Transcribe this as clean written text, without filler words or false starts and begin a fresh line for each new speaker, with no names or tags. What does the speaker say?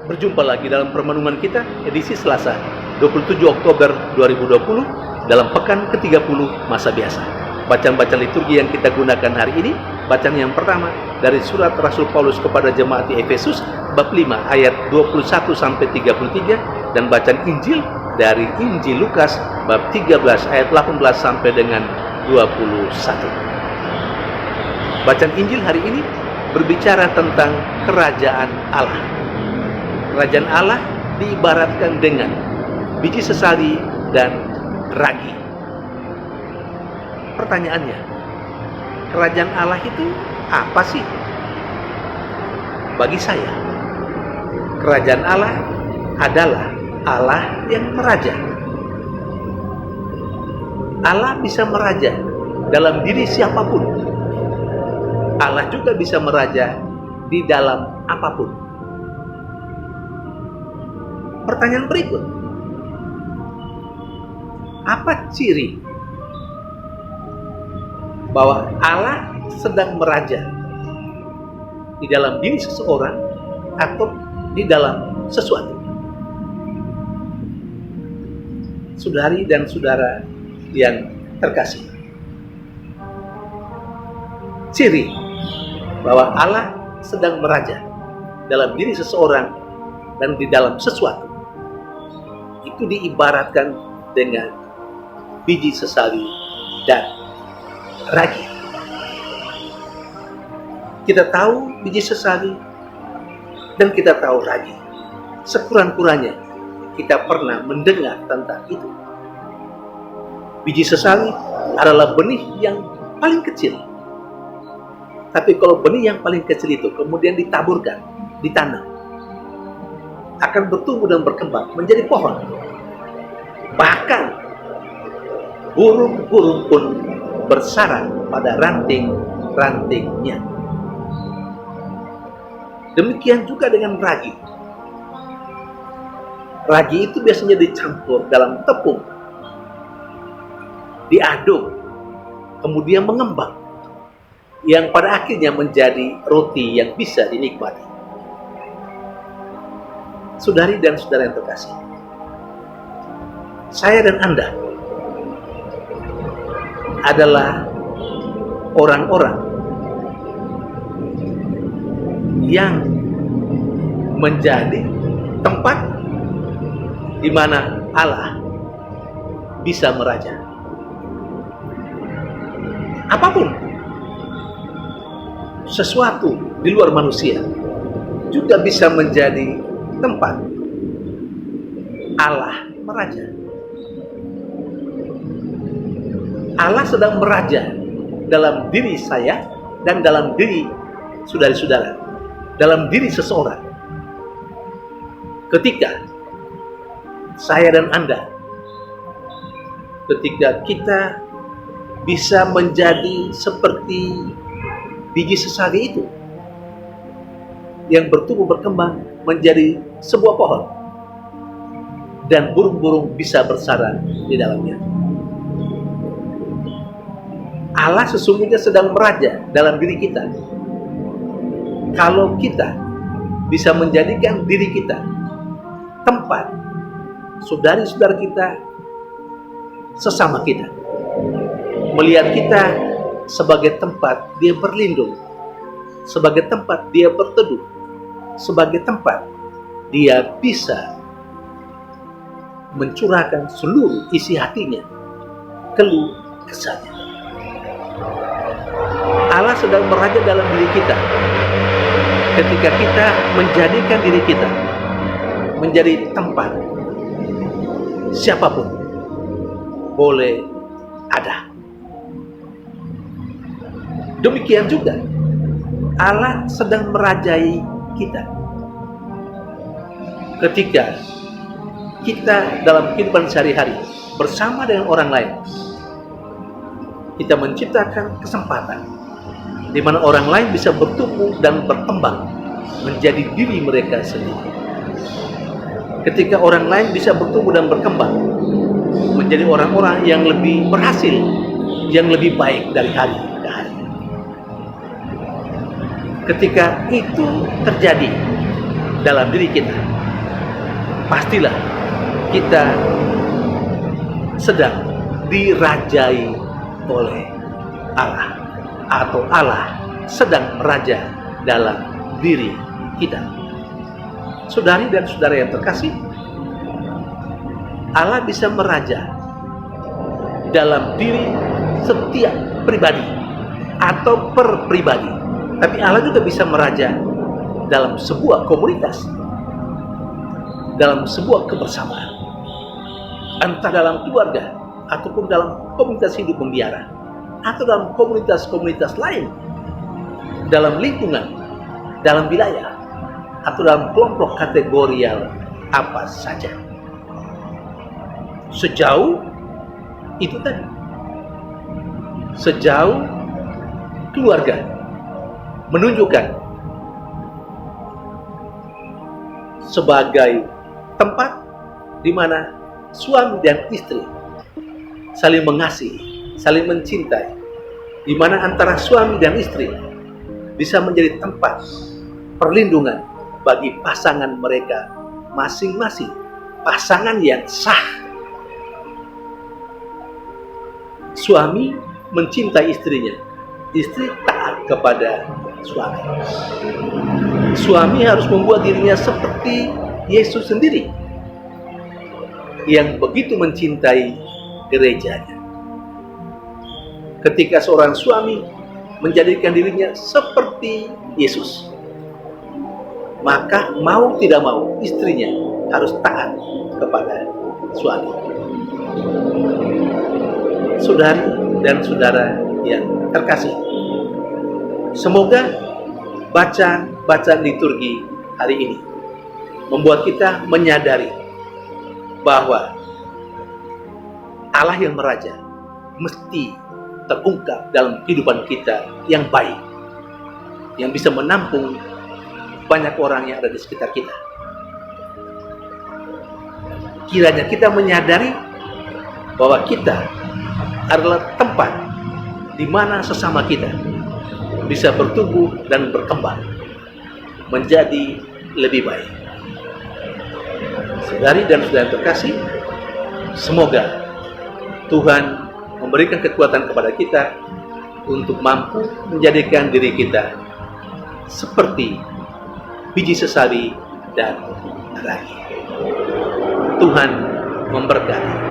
Berjumpa lagi dalam permenungan kita edisi Selasa 27 Oktober 2020 dalam pekan ke-30 masa biasa. Bacaan-bacaan liturgi yang kita gunakan hari ini, bacaan yang pertama dari surat Rasul Paulus kepada jemaat di Efesus bab 5 ayat 21 sampai 33 dan bacaan Injil dari Injil Lukas bab 13 ayat 18 sampai dengan 21. Bacaan Injil hari ini berbicara tentang kerajaan Allah. Kerajaan Allah diibaratkan dengan biji sesali dan ragi. Pertanyaannya, kerajaan Allah itu apa sih? Bagi saya, kerajaan Allah adalah Allah yang meraja. Allah bisa meraja dalam diri siapapun. Allah juga bisa meraja di dalam apapun. Pertanyaan berikut, apa ciri bahwa Allah sedang meraja di dalam diri seseorang atau di dalam sesuatu? Saudari dan saudara yang terkasih, ciri bahwa Allah sedang meraja dalam diri seseorang dan di dalam sesuatu itu diibaratkan dengan biji sesali dan ragi. Kita tahu biji sesali dan kita tahu ragi. Sekurang-kurangnya kita pernah mendengar tentang itu. Biji sesali adalah benih yang paling kecil. Tapi kalau benih yang paling kecil itu kemudian ditaburkan, ditanam, akan bertumbuh dan berkembang menjadi pohon. Bahkan burung-burung pun bersarang pada ranting-rantingnya. Demikian juga dengan ragi. Ragi itu biasanya dicampur dalam tepung, diaduk, kemudian mengembang, yang pada akhirnya menjadi roti yang bisa dinikmati. Saudari dan saudara yang terkasih, saya dan Anda adalah orang-orang yang menjadi tempat di mana Allah bisa meraja. Apapun, sesuatu di luar manusia juga bisa menjadi tempat Allah meraja. Allah sedang meraja dalam diri saya dan dalam diri saudara-saudara, dalam diri seseorang. Ketika saya dan Anda, ketika kita bisa menjadi seperti biji sesali itu yang bertumbuh berkembang menjadi sebuah pohon dan burung-burung bisa bersarang di dalamnya. Allah sesungguhnya sedang meraja dalam diri kita. Kalau kita bisa menjadikan diri kita tempat saudari-saudara kita, sesama kita, melihat kita sebagai tempat dia berlindung, sebagai tempat dia berteduh, sebagai tempat dia bisa mencurahkan seluruh isi hatinya, keluh kesahnya. Allah sedang meraja dalam diri kita ketika kita menjadikan diri kita menjadi tempat siapapun boleh ada. Demikian juga Allah sedang merajai kita ketika kita dalam kehidupan sehari-hari bersama dengan orang lain. Kita menciptakan kesempatan di mana orang lain bisa bertumbuh dan berkembang menjadi diri mereka sendiri. Ketika orang lain bisa bertumbuh dan berkembang menjadi orang-orang yang lebih berhasil, yang lebih baik dari hari ke hari. Ketika itu terjadi dalam diri kita, pastilah kita sedang dirajai oleh Allah, atau Allah sedang meraja dalam diri kita. Saudari dan saudara yang terkasih, Allah bisa meraja dalam diri setiap pribadi atau per pribadi, tapi Allah juga bisa meraja dalam sebuah komunitas, dalam sebuah kebersamaan, entah dalam keluarga ataupun dalam komunitas hidup membiara, atau dalam komunitas-komunitas lain, dalam lingkungan, dalam wilayah, atau dalam kelompok kategorial apa saja. Sejauh itu tadi, sejauh keluarga menunjukkan sebagai tempat di mana suami dan istri saling mengasihi, saling mencintai, di mana antara suami dan istri bisa menjadi tempat perlindungan bagi pasangan mereka masing-masing, pasangan yang sah. Suami mencintai istrinya, istri taat kepada suami. Suami harus membuat dirinya seperti Yesus sendiri, yang begitu mencintai gerejanya. Ketika seorang suami menjadikan dirinya seperti Yesus, maka mau tidak mau istrinya harus taat kepada suami. Saudari dan saudara yang terkasih, semoga bacaan liturgi hari ini membuat kita menyadari bahwa Allah yang meraja mesti terungkap dalam kehidupan kita yang baik, yang bisa menampung banyak orang yang ada di sekitar kita. Kiranya kita menyadari bahwa kita adalah tempat di mana sesama kita bisa bertumbuh dan berkembang menjadi lebih baik. Saudari dan saudara yang terkasih, semoga Tuhan memberikan kekuatan kepada kita untuk mampu menjadikan diri kita seperti biji sesawi dan ragi. Tuhan memberkati.